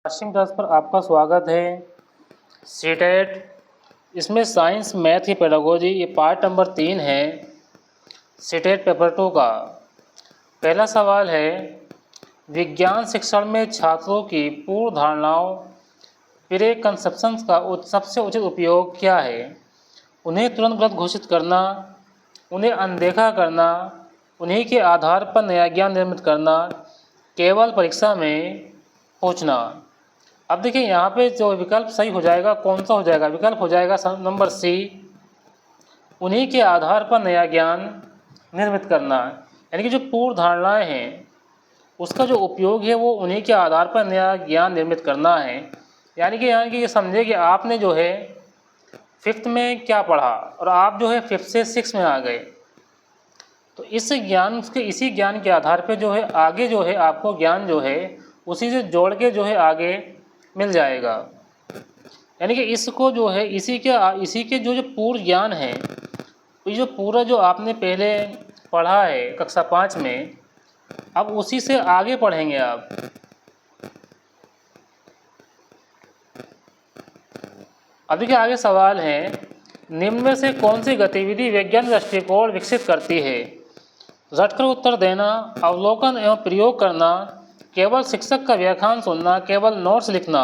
Coaching class पर आपका स्वागत है। सीटेट इसमें साइंस मैथ की पेडागोजी ये पार्ट नंबर 3 है सीटेट पेपर 2 का। पहला सवाल है, विज्ञान शिक्षण में छात्रों की पूर्व धारणाओं प्रीकंसेप्शंस का सबसे उचित उपयोग क्या है? उन्हें तुरंत गलत घोषित करना, उन्हें अनदेखा करना, उन्हीं के आधार पर नया ज्ञान निर्मित करना, केवल परीक्षा में पूछना। अब देखिए यहाँ पे जो विकल्प सही हो जाएगा कौन सा हो जाएगा? विकल्प हो जाएगा नंबर सी, उन्हीं के आधार पर नया ज्ञान निर्मित करना। यानी कि जो पूर्व धारणाएं हैं उसका जो उपयोग है वो उन्हीं के आधार पर नया ज्ञान निर्मित करना है। यानी कि ये समझे कि आपने जो है 5th में क्या पढ़ा और आप जो है 5th से 6 में आ गए, तो इस ज्ञान उसके इसी ज्ञान के आधार पे जो है आगे जो है आपको ज्ञान जो है उसी से जोड़ के जो है आगे मिल जाएगा। यानी कि इसको जो है इसी के जो पूर्व ज्ञान है, ये जो पूरा जो आपने पहले पढ़ा है कक्षा 5 में, अब उसी से आगे पढ़ेंगे आप। अब देखिए आगे सवाल है, निम्न में से कौन सी गतिविधि वैज्ञानिक दृष्टिकोण विकसित करती है? रटकर उत्तर देना, अवलोकन एवं प्रयोग करना, केवल शिक्षक का व्याख्यान सुनना, केवल नोट्स लिखना।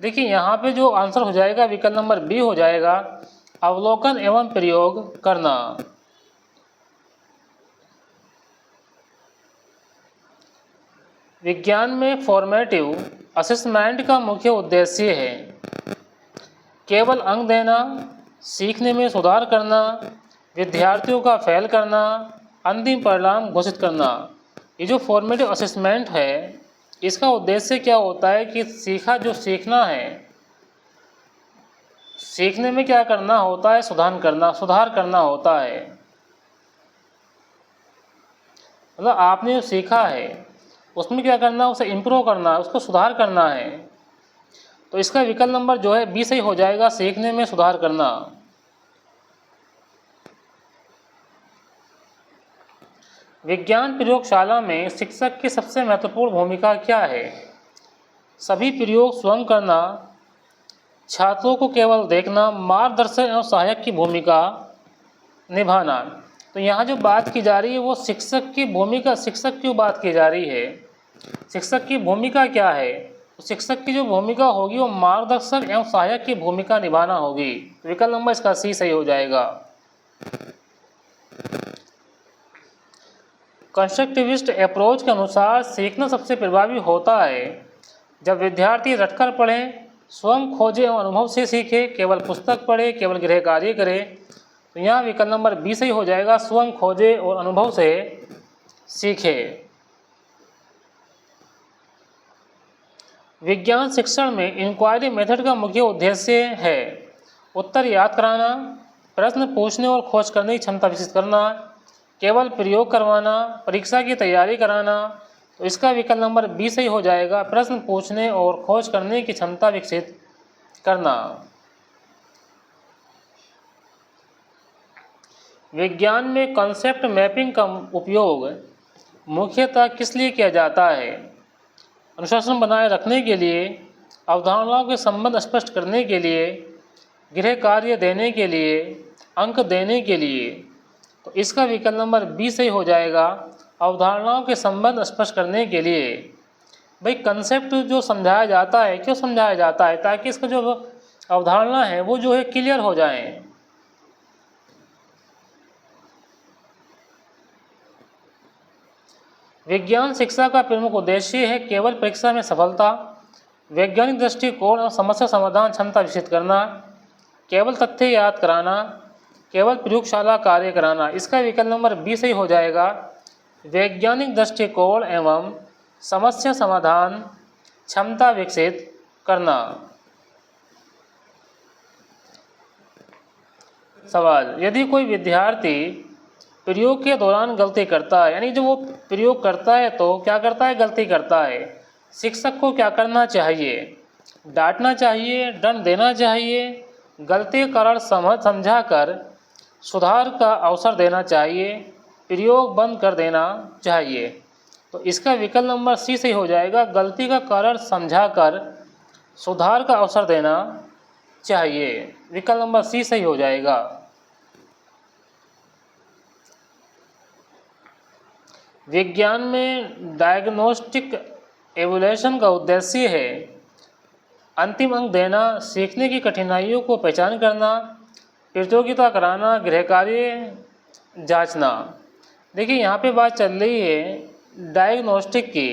देखिए यहाँ पे जो आंसर हो जाएगा विकल्प नंबर बी हो जाएगा, अवलोकन एवं प्रयोग करना। विज्ञान में फॉर्मेटिव असेसमेंट का मुख्य उद्देश्य है केवल अंक देना, सीखने में सुधार करना, विद्यार्थियों का फेल करना, अंतिम परिणाम घोषित करना। ये जो फॉर्मेटिव असेसमेंट है इसका उद्देश्य क्या होता है कि सीखना है, सीखने में क्या करना होता है? सुधार करना होता है। मतलब आपने जो सीखा है उसमें क्या करना है? उसे इम्प्रूव करना है, उसको सुधार करना है। तो इसका विकल्प नंबर जो है बी सही हो जाएगा, सीखने में सुधार करना। विज्ञान प्रयोगशाला में शिक्षक की सबसे महत्वपूर्ण भूमिका क्या है? सभी प्रयोग स्वयं करना, छात्रों को केवल देखना, मार्गदर्शन एवं सहायक की भूमिका निभाना। तो यहाँ जो बात की जा रही है वो शिक्षक की भूमिका, शिक्षक क्यों बात की जा रही है? शिक्षक की भूमिका क्या है? तो शिक्षक की जो भूमिका होगी वो मार्गदर्शक एवं सहायक की भूमिका निभाना होगी। तो विकल्प नंबर इसका सी सही हो जाएगा। कंस्ट्रक्टिविस्ट अप्रोच के अनुसार सीखना सबसे प्रभावी होता है जब विद्यार्थी रटकर पढ़े, स्वयं खोजे और अनुभव से सीखे, केवल पुस्तक पढ़े, केवल गृह कार्य करे। तो यहाँ विकल्प नंबर बी सही हो जाएगा, स्वयं खोजे और अनुभव से सीखे। विज्ञान शिक्षण में इंक्वायरी मेथड का मुख्य उद्देश्य है उत्तर याद कराना, प्रश्न पूछने और खोज करने की क्षमता विकसित करना, केवल प्रयोग करवाना, परीक्षा की तैयारी कराना। तो इसका विकल्प नंबर बी सही हो जाएगा, प्रश्न पूछने और खोज करने की क्षमता विकसित करना। विज्ञान में कॉन्सेप्ट मैपिंग का उपयोग मुख्यतः किस लिए किया जाता है? अनुशासन बनाए रखने के लिए, अवधारणाओं के संबंध स्पष्ट करने के लिए, गृह कार्य देने के लिए, अंक देने के लिए। तो इसका विकल्प नंबर बी सही हो जाएगा, अवधारणाओं के संबंध स्पष्ट करने के लिए। भाई कंसेप्ट जो समझाया जाता है क्यों समझाया जाता है? ताकि इसका जो अवधारणा है वो जो है क्लियर हो जाए। विज्ञान शिक्षा का प्रमुख उद्देश्य है केवल परीक्षा में सफलता, वैज्ञानिक दृष्टिकोण और समस्या समाधान क्षमता विकसित करना, केवल तथ्य याद कराना, केवल प्रयोगशाला कार्य कराना। इसका विकल्प नंबर बी सही हो जाएगा, वैज्ञानिक दृष्टिकोण एवं समस्या समाधान क्षमता विकसित करना। सवाल, यदि कोई विद्यार्थी प्रयोग के दौरान गलती करता है, यानी जब वो प्रयोग करता है तो क्या करता है? गलती करता है। शिक्षक को क्या करना चाहिए? डांटना चाहिए, दंड देना चाहिए, गलती का कारण समझाकर सुधार का अवसर देना चाहिए, प्रयोग बंद कर देना चाहिए। तो इसका विकल्प नंबर सी सही हो जाएगा, गलती का कारण समझाकर सुधार का अवसर देना चाहिए। विकल्प नंबर सी सही हो जाएगा। विज्ञान में डायग्नोस्टिक एवोल्यूशन का उद्देश्य है अंतिम अंक देना, सीखने की कठिनाइयों को पहचान करना, प्रतियोगिता कराना, गृह कार्य जांचना। देखिए यहाँ पे बात चल रही है डायग्नोस्टिक की,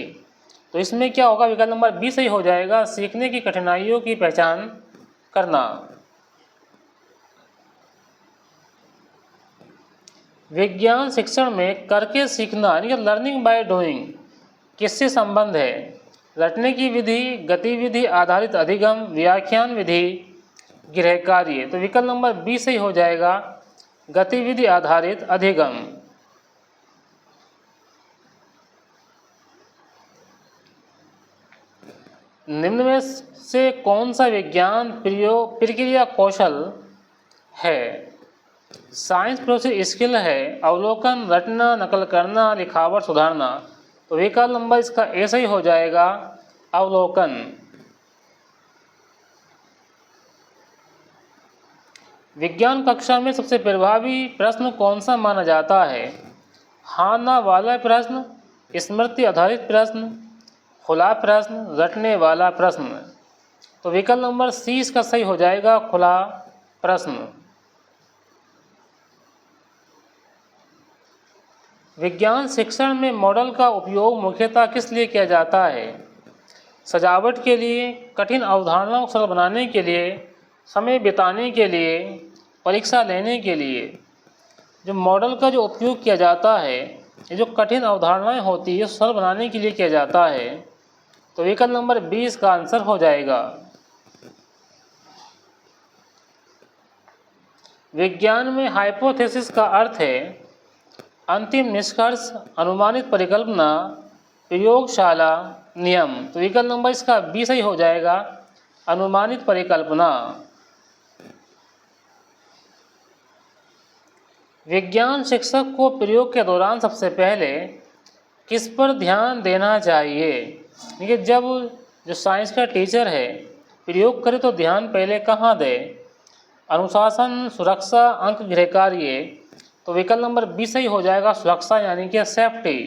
तो इसमें क्या होगा, विकल्प नंबर बी सही हो जाएगा, सीखने की कठिनाइयों की पहचान करना। विज्ञान शिक्षण में करके सीखना यानी कि लर्निंग बाय डूइंग किससे संबंध है? रटने की विधि, गतिविधि आधारित अधिगम, व्याख्यान विधि, गृह कार्य। तो विकल्प नंबर बी सही हो जाएगा, गतिविधि आधारित अधिगम। निम्न में से कौन सा विज्ञान प्रक्रिया कौशल है? साइंस प्रोसेस स्किल है, अवलोकन, रटना, नकल करना, लिखावट सुधारना। तो विकल्प नंबर इसका ए सही हो जाएगा, अवलोकन। विज्ञान कक्षा में सबसे प्रभावी प्रश्न कौन सा माना जाता है? हाँ ना वाला प्रश्न, स्मृति आधारित प्रश्न, खुला प्रश्न, रटने वाला प्रश्न। तो विकल्प नंबर सी इसका सही हो जाएगा, खुला प्रश्न। विज्ञान शिक्षण में मॉडल का उपयोग मुख्यतः किस लिए किया जाता है? सजावट के लिए, कठिन अवधारणाओं को सरल बनाने के लिए, समय बिताने के लिए, परीक्षा लेने के लिए। जो मॉडल का जो उपयोग किया जाता है, ये जो कठिन अवधारणाएं होती है सरल बनाने के लिए किया जाता है। तो विकल्प नंबर 20 का आंसर हो जाएगा। विज्ञान में हाइपोथेसिस का अर्थ है अंतिम निष्कर्ष, अनुमानित परिकल्पना, प्रयोगशाला नियम। तो विकल्प नंबर इसका बी सही हो जाएगा, अनुमानित परिकल्पना। विज्ञान शिक्षक को प्रयोग के दौरान सबसे पहले किस पर ध्यान देना चाहिए? देखिए जब जो साइंस का टीचर है प्रयोग करे तो ध्यान पहले कहाँ दे? अनुशासन, सुरक्षा, अंक, गृह कार्य। तो विकल्प नंबर बी सही हो जाएगा, सुरक्षा यानी कि सेफ्टी।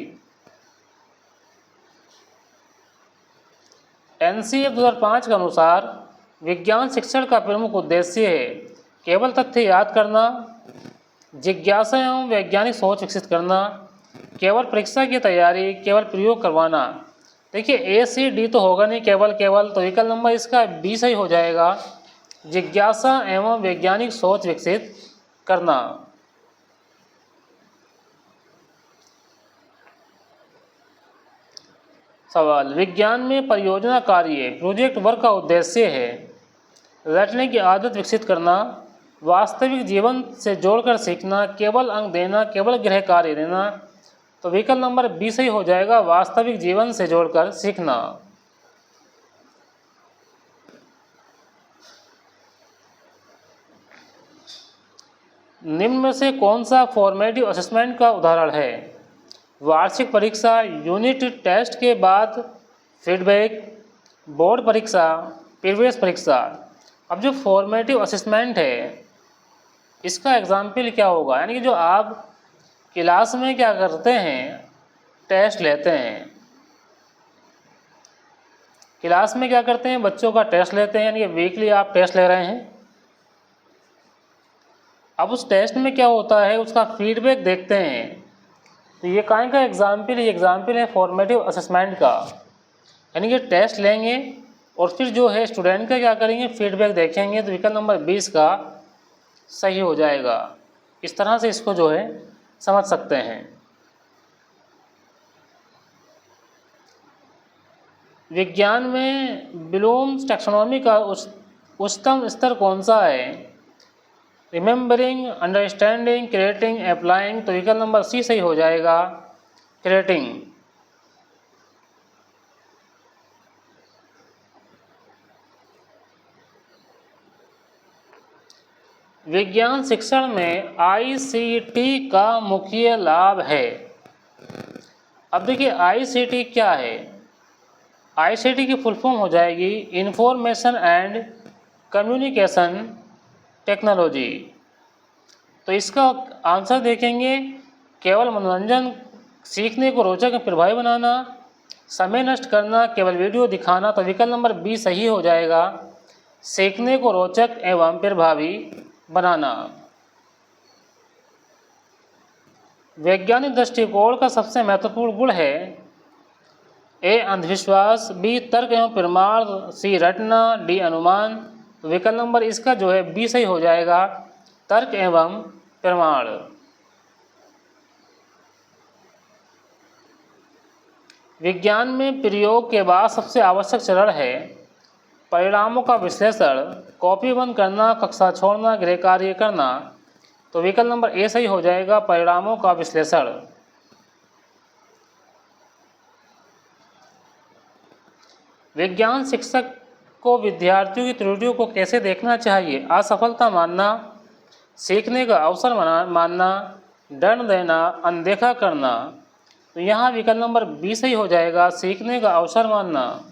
एनसीएफ 2005 के अनुसार विज्ञान शिक्षण का प्रमुख उद्देश्य है केवल तथ्य याद करना, जिज्ञासा एवं वैज्ञानिक सोच विकसित करना, केवल परीक्षा की तैयारी, केवल प्रयोग करवाना। देखिए ए सी डी तो होगा नहीं, केवल केवल। तो विकल्प नंबर इसका बी सही हो जाएगा, जिज्ञासा एवं वैज्ञानिक सोच विकसित करना। सवाल, विज्ञान में परियोजना कार्य प्रोजेक्ट वर्क का उद्देश्य है रटने की आदत विकसित करना, वास्तविक जीवन से जोड़कर सीखना, केवल अंक देना, केवल गृह कार्य देना। तो विकल्प नंबर बी सही हो जाएगा, वास्तविक जीवन से जोड़कर सीखना। निम्न में से कौन सा फॉर्मेटिव असेसमेंट का उदाहरण है? वार्षिक परीक्षा, यूनिट टेस्ट के बाद फीडबैक, बोर्ड परीक्षा, प्रीवियस परीक्षा। अब जो फॉर्मेटिव असेसमेंट है इसका एग्जाम्पल क्या होगा? यानी कि जो आप क्लास में क्या करते हैं, टेस्ट लेते हैं। क्लास में क्या करते हैं, बच्चों का टेस्ट लेते हैं, यानी कि वीकली आप टेस्ट ले रहे हैं। अब उस टेस्ट में क्या होता है, उसका फीडबैक देखते हैं। तो ये कहाँ का एग्जाम्पल है? एग्जाम्पल है फॉर्मेटिव असेसमेंट का। यानी कि टेस्ट लेंगे और फिर जो है स्टूडेंट का क्या करेंगे, फीडबैक देखेंगे। तो विकल्प नंबर 20 का सही हो जाएगा। इस तरह से इसको जो है समझ सकते हैं। विज्ञान में ब्लूम्स टैक्सोनॉमी का उच्चतम स्तर कौन सा है? Remembering, understanding, creating, applying. तो विकल्प नंबर सी सही हो जाएगा, क्रिएटिंग। विज्ञान शिक्षण में आईसीटी का मुख्य लाभ है। अब देखिए आईसीटी क्या है? ICT की फुल फॉर्म हो जाएगी इंफॉर्मेशन एंड कम्युनिकेशन टेक्नोलॉजी। तो इसका आंसर देखेंगे, केवल मनोरंजन, सीखने को रोचक और प्रभावी बनाना, समय नष्ट करना, केवल वीडियो दिखाना। तो विकल्प नंबर बी सही हो जाएगा, सीखने को रोचक एवं प्रभावी बनाना। वैज्ञानिक दृष्टिकोण का सबसे महत्वपूर्ण गुण है ए अंधविश्वास, बी तर्क एवं प्रमाण, सी रटना, डी अनुमान। तो विकल्प नंबर इसका जो है बी सही हो जाएगा, तर्क एवं प्रमाण। विज्ञान में प्रयोग के बाद सबसे आवश्यक चरण है परिणामों का विश्लेषण, कॉपी बंद करना, कक्षा छोड़ना, गृह कार्य करना। तो विकल्प नंबर ए सही हो जाएगा, परिणामों का विश्लेषण। विज्ञान शिक्षक को विद्यार्थियों की त्रुटियों को कैसे देखना चाहिए? असफलता मानना, सीखने का अवसर मानना, दंड देना, अनदेखा करना। तो यहाँ विकल्प नंबर बी सही हो जाएगा, सीखने का अवसर मानना।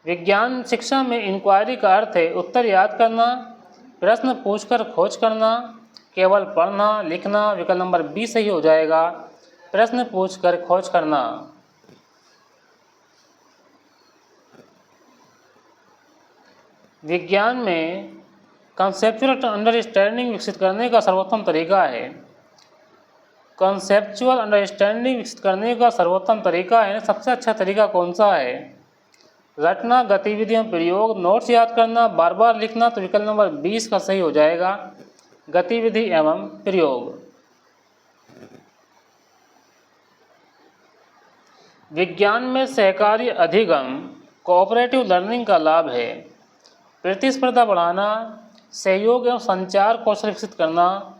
विज्ञान शिक्षा में इंक्वायरी का अर्थ है उत्तर याद करना, प्रश्न पूछकर खोज करना, केवल पढ़ना लिखना। विकल्प नंबर बी सही हो जाएगा, प्रश्न पूछकर खोज करना। विज्ञान में कंसेप्चुअल अंडरस्टैंडिंग विकसित करने का सर्वोत्तम तरीका है। कंसेप्चुअल अंडरस्टैंडिंग विकसित करने का सर्वोत्तम तरीका है, सबसे अच्छा तरीका कौन सा है? रटना, गतिविधियों प्रयोग, नोट्स याद करना, बार बार लिखना। तो विकल्प नंबर 20 का सही हो जाएगा, गतिविधि एवं प्रयोग। विज्ञान में सहकारी अधिगम कोऑपरेटिव लर्निंग का लाभ है प्रतिस्पर्धा बढ़ाना, सहयोग एवं संचार कौशल विकसित करना,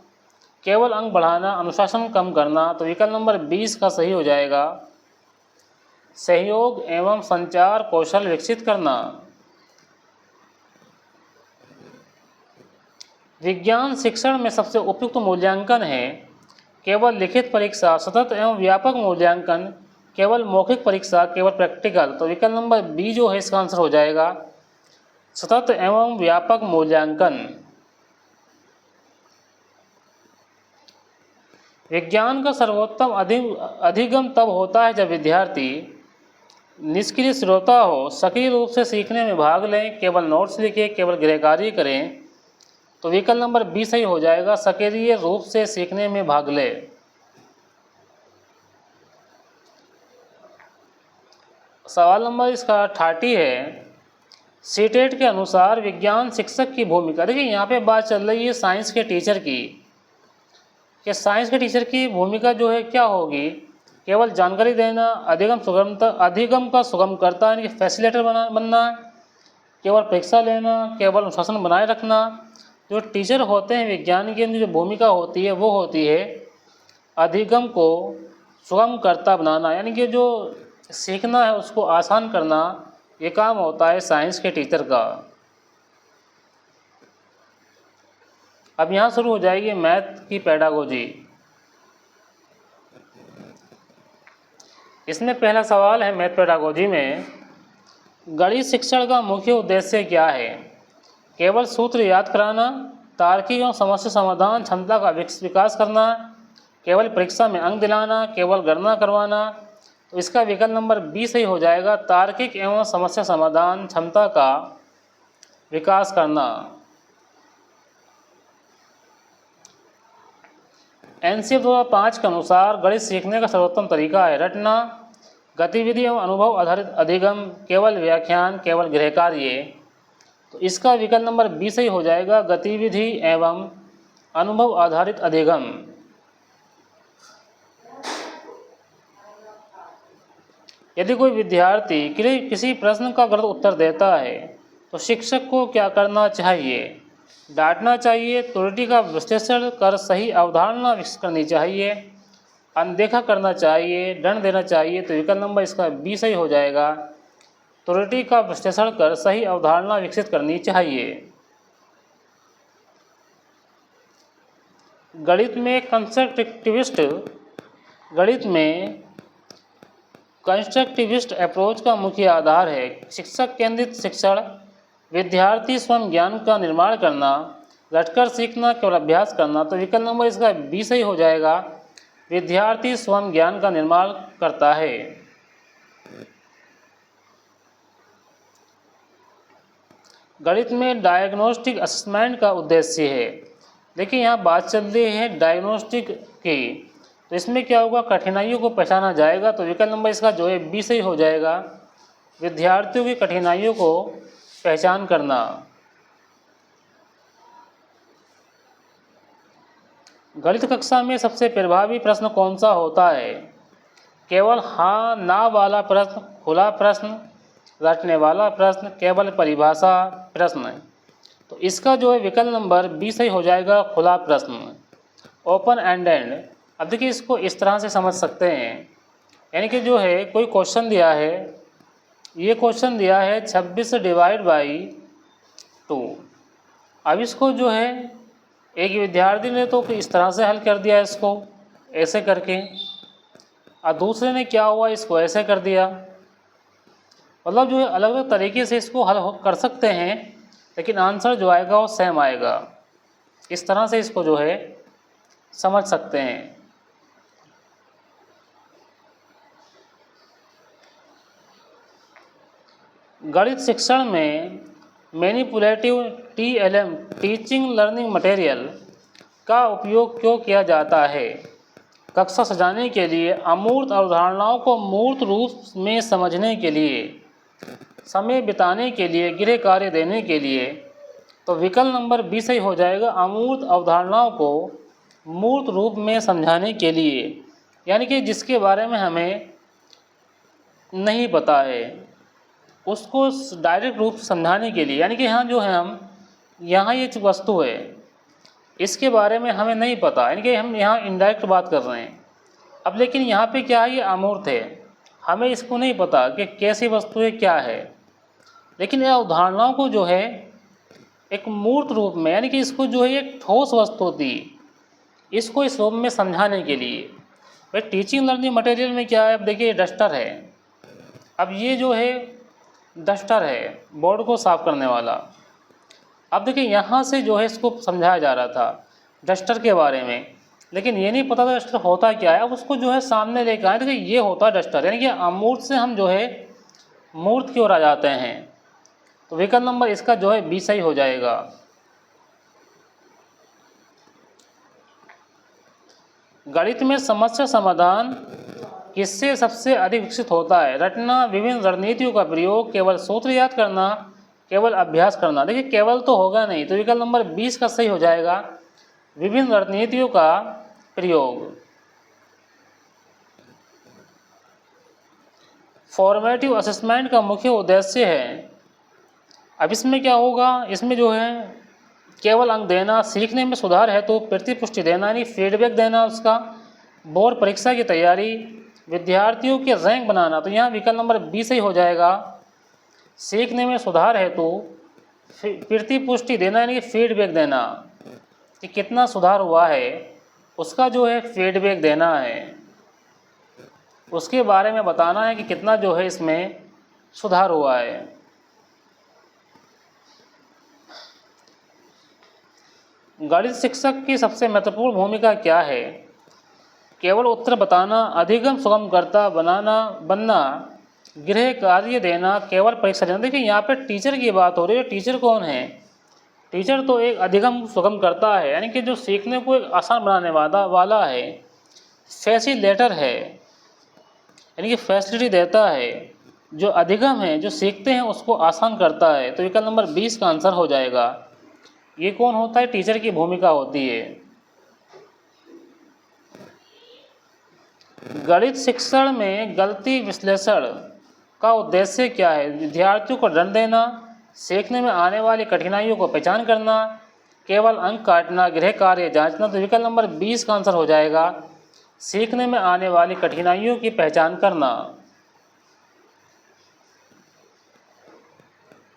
केवल अंक बढ़ाना, अनुशासन कम करना। तो विकल्प नंबर 20 का सही हो जाएगा, सहयोग एवं संचार कौशल विकसित करना। विज्ञान शिक्षण में सबसे उपयुक्त मूल्यांकन है केवल लिखित परीक्षा, सतत एवं व्यापक मूल्यांकन, केवल मौखिक परीक्षा, केवल प्रैक्टिकल। तो विकल्प नंबर बी जो है इसका आंसर हो जाएगा, सतत एवं व्यापक मूल्यांकन। विज्ञान का सर्वोत्तम अधिगम तब होता है जब विद्यार्थी निष्क्रिय श्रोता हो, सक्रिय रूप से सीखने में भाग लें, केवल नोट्स लिखें, केवल गृह कार्य करें। तो विकल्प नंबर बी सही हो जाएगा, सक्रिय रूप से सीखने में भाग ले। सवाल नंबर इसका 30 है, सीटेट के अनुसार विज्ञान शिक्षक की भूमिका। देखिए यहाँ पे बात चल रही है साइंस के टीचर की, कि साइंस के टीचर की भूमिका जो है क्या होगी? केवल जानकारी देना, अधिगम का सुगम करता यानी कि फैसिलिटेटर बनना, केवल परीक्षा लेना, केवल अनुशासन बनाए रखना। जो टीचर होते हैं विज्ञान की, उनकी जो भूमिका होती है वो होती है अधिगम को सुगम करता बनाना, यानी कि जो सीखना है उसको आसान करना, ये काम होता है साइंस के टीचर का। अब यहाँ शुरू हो जाएगी मैथ की पेडागोजी। इसमें पहला सवाल है मैथ पेडागोजी में, गणित शिक्षण का मुख्य उद्देश्य क्या है? केवल सूत्र याद कराना, तार्किक एवं समस्या समाधान क्षमता का विकास करना, केवल परीक्षा में अंक दिलाना, केवल गणना करवाना। तो इसका विकल्प नंबर बी सही हो जाएगा, तार्किक एवं समस्या समाधान क्षमता का विकास करना। एनसीएफ 2005 के अनुसार गणित सीखने का सर्वोत्तम तरीका है रटना, गतिविधि एवं अनुभव आधारित अधिगम, केवल व्याख्यान, केवल गृह कार्य। तो इसका विकल्प नंबर बी सही हो जाएगा, गतिविधि एवं अनुभव आधारित अधिगम। यदि कोई विद्यार्थी किसी प्रश्न का गलत उत्तर देता है तो शिक्षक को क्या करना चाहिए? डांटना चाहिए, त्रुटि का विश्लेषण कर सही अवधारणा विकसित करनी चाहिए, अनदेखा करना चाहिए, दंड देना चाहिए। तो विकल्प नंबर इसका बी सही हो जाएगा, त्रुटि का विश्लेषण कर सही अवधारणा विकसित करनी चाहिए। गणित में कंस्ट्रक्टिविस्ट अप्रोच का मुख्य आधार है शिक्षक केंद्रित शिक्षण, विद्यार्थी स्वयं ज्ञान का निर्माण करना, रटकर सीखना, केवल अभ्यास करना। तो विकल्प नंबर इसका बी सही हो जाएगा, विद्यार्थी स्वयं ज्ञान का निर्माण करता है। गणित में डायग्नोस्टिक असेसमेंट का उद्देश्य है, देखिए यहाँ बात चल रही है डायग्नोस्टिक की, तो इसमें क्या होगा, कठिनाइयों को पहचाना जाएगा। तो विकल्प नंबर इसका जो है बी सही हो जाएगा, विद्यार्थियों की कठिनाइयों को पहचान करना। गणित कक्षा में सबसे प्रभावी प्रश्न कौन सा होता है, केवल हाँ ना वाला प्रश्न, खुला प्रश्न, रटने वाला प्रश्न, केवल परिभाषा प्रश्न। तो इसका जो है विकल्प नंबर बी सही हो जाएगा, खुला प्रश्न, ओपन एंडेड। अब देखिए इसको इस तरह से समझ सकते हैं, यानी कि जो है कोई क्वेश्चन दिया है, ये क्वेश्चन दिया है 26 डिवाइड बाई 2। अब इसको जो है एक विद्यार्थी ने तो इस तरह से हल कर दिया इसको ऐसे करके, और दूसरे ने क्या हुआ इसको ऐसे कर दिया। मतलब जो है अलग अलग तरीके से इसको हल कर सकते हैं, लेकिन आंसर जो आएगा वो सेम आएगा। इस तरह से इसको जो है समझ सकते हैं। गणित शिक्षण में manipulative TLM teaching learning material का उपयोग क्यों किया जाता है, कक्षा सजाने के लिए, अमूर्त अवधारणाओं को मूर्त रूप में समझने के लिए, समय बिताने के लिए, गृह कार्य देने के लिए। तो विकल्प नंबर बी सही हो जाएगा, अमूर्त अवधारणाओं को मूर्त रूप में समझाने के लिए, यानी कि जिसके बारे में हमें नहीं पता है उसको डायरेक्ट रूप से समझाने के लिए। यानी कि यहाँ जो है हम यहाँ ये वस्तु है इसके बारे में हमें नहीं पता, यानी कि हम यहाँ इनडायरेक्ट बात कर रहे हैं। अब लेकिन यहाँ पे क्या है, ये अमूर्त है, हमें इसको नहीं पता कि कैसी वस्तु है क्या है, लेकिन यह अवधारणाओं को जो है एक मूर्त रूप में, यानी कि इसको जो है एक ठोस वस्तु थी, इसको इस रूप में समझाने के लिए। भाई टीचिंग लर्निंग मटेरियल में क्या है, अब देखिए डस्टर है, अब ये जो है डस्टर है बोर्ड को साफ करने वाला। अब देखिए यहाँ से जो है इसको समझाया जा रहा था डस्टर के बारे में, लेकिन ये नहीं पता था डस्टर होता क्या है। अब उसको जो है सामने लेकर आए, देखिए ये होता है डस्टर, यानी कि अमूर्त से हम जो है मूर्त की ओर आ जाते हैं। तो विकल्प नंबर इसका जो है बी सही हो जाएगा। गणित में समस्या समाधान किससे सबसे अधिक विकसित होता है, रटना, विभिन्न रणनीतियों का प्रयोग, केवल सूत्र याद करना, केवल अभ्यास करना। देखिए केवल तो होगा नहीं, तो विकल्प नंबर 20 का सही हो जाएगा, विभिन्न रणनीतियों का प्रयोग। फॉर्मेटिव असेसमेंट का मुख्य उद्देश्य है, अब इसमें क्या होगा, इसमें जो है केवल अंक देना, सीखने में सुधार है तो प्रतिपुष्टि देना यानी फीडबैक देना उसका, बोर्ड परीक्षा की तैयारी, विद्यार्थियों के रैंक बनाना। तो यहाँ विकल्प नंबर बी सही हो जाएगा, सीखने में सुधार है तो प्रतिपुष्टि देना यानी फीडबैक देना कि कितना सुधार हुआ है उसका जो है फीडबैक देना है, उसके बारे में बताना है कि कितना जो है इसमें सुधार हुआ है। गणित शिक्षक की सबसे महत्वपूर्ण भूमिका क्या है, केवल उत्तर बताना, अधिगम सुगमकर्ता बनना, गृह कार्य देना, केवल परीक्षा देना। देखिए यहाँ पे टीचर की बात हो रही है, टीचर कौन है, टीचर तो एक अधिगम सुगम करता है, यानी कि जो सीखने को एक आसान बनाने वाला है, फैसिलिटेटर है, यानी कि फैसिलिटी देता है, जो अधिगम है जो सीखते हैं उसको आसान करता है। तो विकल्प नंबर 20 का आंसर हो जाएगा। ये कौन होता है, टीचर की भूमिका होती है। गणित शिक्षण में गलती विश्लेषण का उद्देश्य क्या है, विद्यार्थियों को दंड देना, सीखने में आने वाली कठिनाइयों को पहचान करना, केवल अंक काटना, गृह कार्य जांचना। तो विकल्प नंबर 20 का आंसर हो जाएगा, सीखने में आने वाली कठिनाइयों की पहचान करना।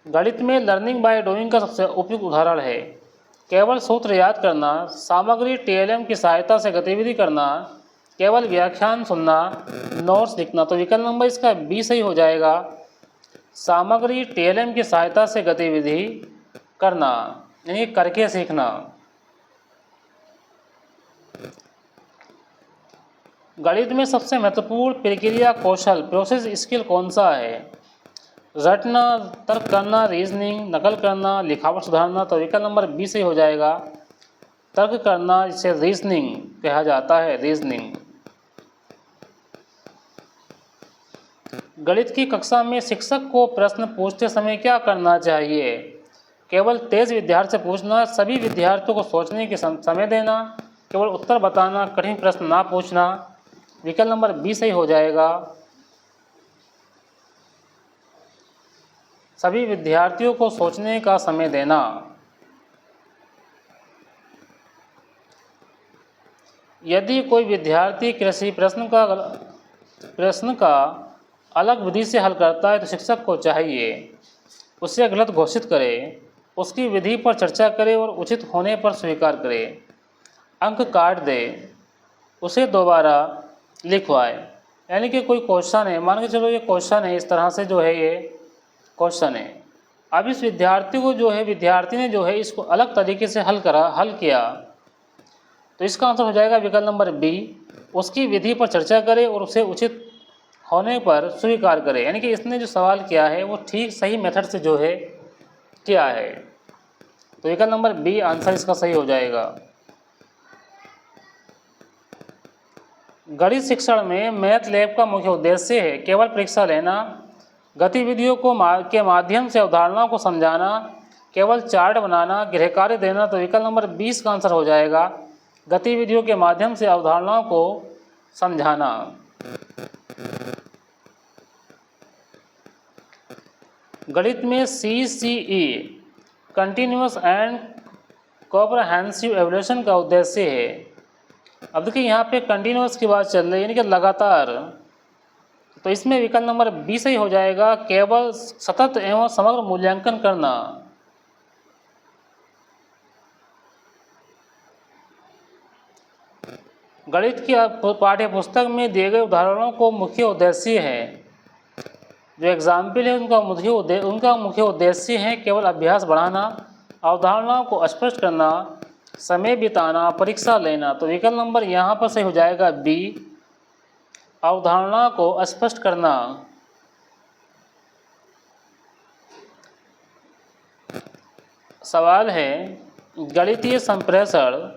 गणित में लर्निंग बाय डूइंग का सबसे उपयुक्त उदाहरण है, केवल सूत्र याद करना, सामग्री TLM की सहायता से गतिविधि करना, केवल व्याख्यान सुनना, नोट्स लिखना। तो विकल्प नंबर इसका बी सही हो जाएगा। सामग्री टीएलएम की सहायता से गतिविधि करना, यानी करके सीखना। गणित में सबसे महत्वपूर्ण प्रक्रिया कौशल प्रोसेस स्किल कौन सा है? रटना, तर्क करना, रीजनिंग, नकल करना, लिखावट सुधारना। तो विकल्प नंबर बी सही हो जाएगा। तर्क करना, जिसे रीजनिंग कहा जाता है, रीजनिंग। गणित की कक्षा में शिक्षक को प्रश्न पूछते समय क्या करना चाहिए? केवल तेज विद्यार्थी से पूछना, सभी विद्यार्थियों को सोचने के समय देना, केवल उत्तर बताना, कठिन प्रश्न ना पूछना। विकल्प नंबर बी सही हो जाएगा। सभी विद्यार्थियों को सोचने का समय देना। यदि कोई विद्यार्थी किसी प्रश्न का अलग विधि से हल करता है तो शिक्षक को चाहिए उसे गलत घोषित करे, उसकी विधि पर चर्चा करे और उचित होने पर स्वीकार करे, अंक काट दे, उसे दोबारा लिखवाए। यानी कि कोई क्वेश्चन है, मान के चलो ये क्वेश्चन है, इस तरह से जो है ये क्वेश्चन है। अब इस विद्यार्थी ने जो है इसको अलग तरीके से हल किया, तो इसका आंसर हो जाएगा विकल्प नंबर बी। उसकी विधि पर चर्चा करे और उसे उचित होने पर स्वीकार करे। यानी कि इसने जो सवाल किया है वो ठीक सही मेथड से जो है किया है। तो विकल्प नंबर बी आंसर इसका सही हो जाएगा। गणित शिक्षण में मैथ लैब का मुख्य उद्देश्य है केवल परीक्षा लेना, गतिविधियों के माध्यम से अवधारणाओं को समझाना, केवल चार्ट बनाना, गृह कार्य देना। तो विकल्प नंबर 20 का आंसर हो जाएगा। गतिविधियों के माध्यम से अवधारणाओं को समझाना। गणित में CCE continuous and comprehensive evolution का उद्देश्य है। अब देखिए यहाँ पे कंटिन्यूअस की बात चल रही है, यानी कि लगातार। तो इसमें विकल्प नंबर बी सही हो जाएगा। केवल सतत एवं समग्र मूल्यांकन करना। गणित की पाठ्य पुस्तक में दिए गए उदाहरणों को मुख्य उद्देश्य है, जो एग्जाम्पल है उनका मुख्य उद्देश्य है केवल अभ्यास बढ़ाना, अवधारणाओं को स्पष्ट करना, समय बिताना, परीक्षा लेना। तो विकल्प नंबर यहाँ पर सही हो जाएगा बी, अवधारणा को स्पष्ट करना। सवाल है, गणितीय संप्रेषण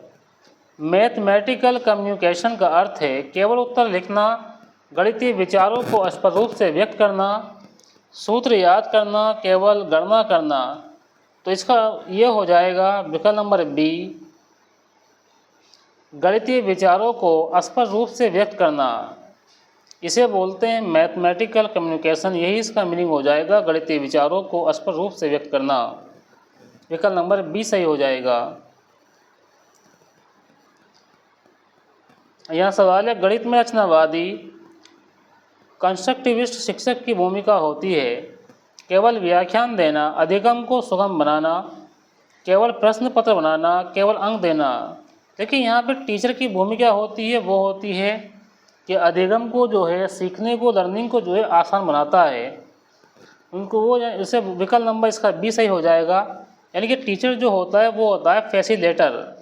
मैथमेटिकल कम्युनिकेशन का अर्थ है केवल उत्तर लिखना, गणितीय विचारों को स्पष्ट रूप से व्यक्त करना, सूत्र याद करना, केवल गणना करना। तो इसका ये हो जाएगा विकल्प नंबर बी, गणितीय विचारों को स्पष्ट रूप से व्यक्त करना। इसे बोलते हैं मैथमेटिकल कम्युनिकेशन, यही इसका मीनिंग हो जाएगा, गणितीय विचारों को स्पष्ट रूप से व्यक्त करना। विकल्प नंबर बी सही हो जाएगा। यहाँ सवाल है, गणित में रचनावादी कंस्ट्रक्टिविस्ट शिक्षक की भूमिका होती है केवल व्याख्यान देना, अधिगम को सुगम बनाना, केवल प्रश्न पत्र बनाना, केवल अंक देना। देखिए यहाँ पे टीचर की भूमिका होती है, वो होती है कि अधिगम को जो है, सीखने को, लर्निंग को जो है आसान बनाता है उनको, वो इसे विकल्प नंबर इसका बी सही हो जाएगा। यानी कि टीचर जो होता है वो होता है फैसिलिटेटर।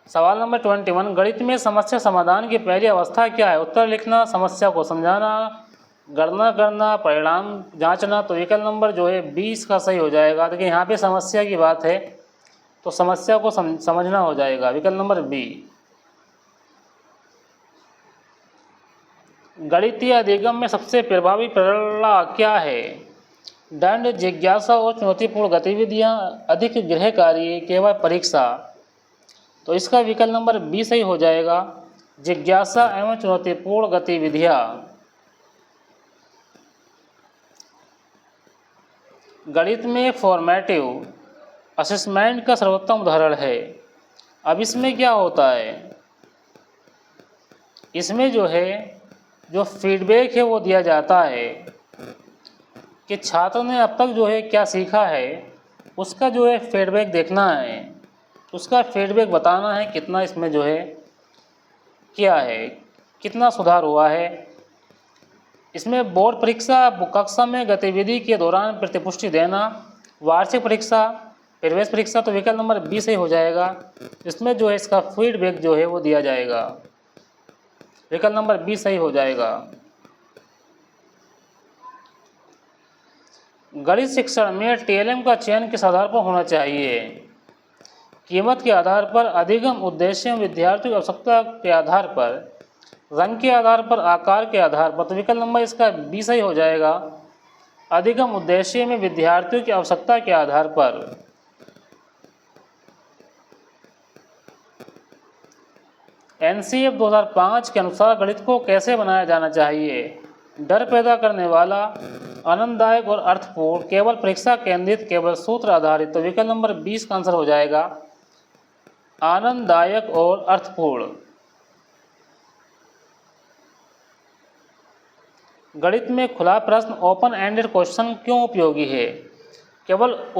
सवाल नंबर 21, गणित में समस्या समाधान की पहली अवस्था क्या है? उत्तर लिखना, समस्या को समझाना, गणना करना, परिणाम जांचना। तो विकल्प नंबर जो है 20 का सही हो जाएगा। देखिए यहाँ पे समस्या की बात है तो समस्या को समझना हो जाएगा, विकल्प नंबर बी। गणितीय अधिगम में सबसे प्रभावी प्रक्रिया क्या है? दंड, जिज्ञासा और चुनौतीपूर्ण गतिविधियाँ, अधिक गृह कार्य, केवल परीक्षा। तो इसका विकल्प नंबर बी सही हो जाएगा, जिज्ञासा एवं चुनौतीपूर्ण गतिविधियाँ। गणित में फॉर्मेटिव असेसमेंट का सर्वोत्तम उदाहरण है। अब इसमें क्या होता है, इसमें जो है जो फीडबैक है वो दिया जाता है कि छात्र ने अब तक जो है क्या सीखा है, उसका जो है फीडबैक देखना है, उसका फीडबैक बताना है कितना इसमें जो है क्या है, कितना सुधार हुआ है। इसमें बोर्ड परीक्षा कक्षा में गतिविधि के दौरान प्रतिपुष्टि देना, वार्षिक परीक्षा, प्रवेश परीक्षा, तो विकल्प नंबर 20 सही हो जाएगा। इसमें जो है इसका फीडबैक जो है वो दिया जाएगा, विकल्प नंबर 20 सही हो जाएगा। गणित शिक्षण में टीएलएम का चयन किस आधार पर होना चाहिए? कीमत के आधार पर, अधिगम उद्देश्य, विद्यार्थियों की आवश्यकता के आधार पर, रंग के आधार पर, आकार के आधार पर, तो विकल्प नंबर इसका 20 सही हो जाएगा। अधिगम उद्देश्य में विद्यार्थियों की आवश्यकता के आधार पर। एनसीएफ 2005 के अनुसार गणित को कैसे बनाया जाना चाहिए? डर पैदा करने वाला, आनंददायक और अर्थपूर्ण, केवल परीक्षा केंद्रित, केवल सूत्र आधारित, तो विकल्प नंबर 20 का आंसर हो जाएगा आनंददायक और अर्थपूर्ण। गणित में खुला प्रश्न, ओपन एंडेड क्वेश्चन क्यों उपयोगी है? केवल एक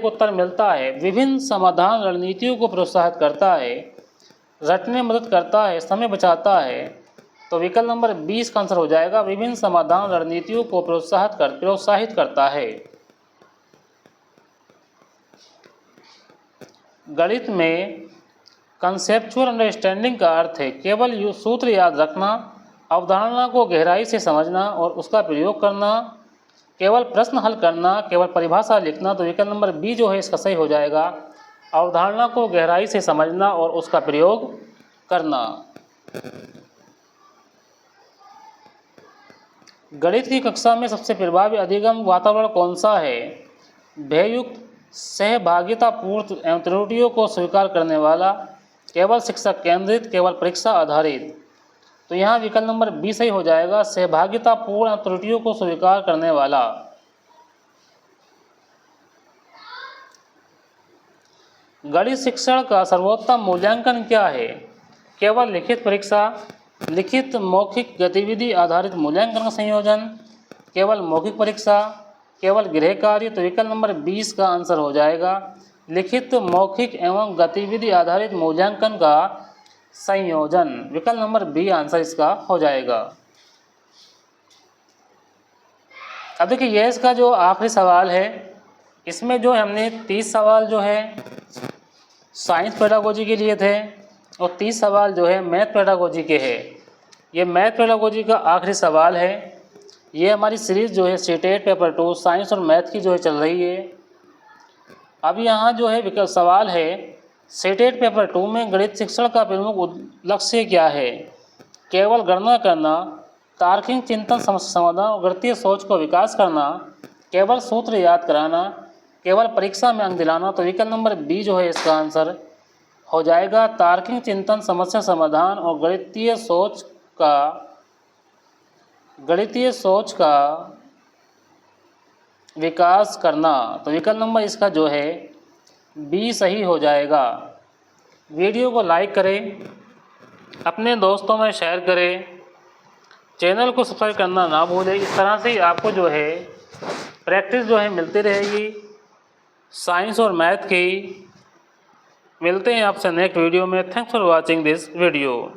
उत्तर मिलता है, विभिन्न समाधान रणनीतियों को प्रोत्साहित करता है, रटने में मदद करता है, समय बचाता है, तो विकल्प नंबर 20 का आंसर हो जाएगा विभिन्न समाधान रणनीतियों को प्रोत्साहित करता है। गणित में कंसेप्चुअल अंडरस्टैंडिंग का अर्थ है केवल सूत्र याद रखना, अवधारणा को गहराई से समझना और उसका प्रयोग करना, केवल प्रश्न हल करना, केवल परिभाषा लिखना, तो विकल्प नंबर 20 जो है इसका सही हो जाएगा अवधारणा को गहराई से समझना और उसका प्रयोग करना। गणित की कक्षा में सबसे प्रभावी अधिगम वातावरण कौन सा है? भययुक्त, सहभागितापूर्ण एवं त्रुटियों को स्वीकार करने वाला, केवल शिक्षक केंद्रित, केवल परीक्षा आधारित, तो यहाँ विकल्प नंबर 20 सही हो जाएगा सहभागितापूर्ण त्रुटियों को स्वीकार करने वाला। गणित शिक्षण का सर्वोत्तम मूल्यांकन क्या है? केवल लिखित परीक्षा, लिखित मौखिक गतिविधि आधारित मूल्यांकन का संयोजन, केवल मौखिक परीक्षा, केवल गृह कार्य, तो विकल्प नंबर 20 का आंसर हो जाएगा लिखित मौखिक एवं गतिविधि आधारित मूल्यांकन का संयोजन, विकल्प नंबर 20 आंसर इसका हो जाएगा। अब देखिए यह इसका जो आखिरी सवाल है, इसमें जो हमने 30 सवाल जो है साइंस पेडागोजी के लिए थे और 30 सवाल जो है मैथ पेडागोजी के हैं। ये मैथ पेडागोजी का आखिरी सवाल है। ये हमारी सीरीज़ जो है सीटेट पेपर 2 साइंस और मैथ की जो है चल रही है। अब यहाँ जो है विकल्प सवाल है सीटेट पेपर 2 में गणित शिक्षण का प्रमुख लक्ष्य क्या है? केवल गणना करना, तार्किक चिंतन, समस्या समाधान और गणितीय सोच को विकास करना, केवल सूत्र याद कराना, केवल परीक्षा में अंक दिलाना, तो विकल्प नंबर 20 जो है इसका आंसर हो जाएगा तार्किक चिंतन, समस्या समाधान और गणितीय सोच का विकास करना, तो विकल्प नंबर इसका जो है 20 सही हो जाएगा। वीडियो को लाइक करें, अपने दोस्तों में शेयर करें, चैनल को सब्सक्राइब करना ना भूलें। इस तरह से ही आपको जो है प्रैक्टिस जो है मिलती रहेगी साइंस और मैथ की। मिलते हैं आपसे नेक्स्ट वीडियो में। Thanks for watching this video.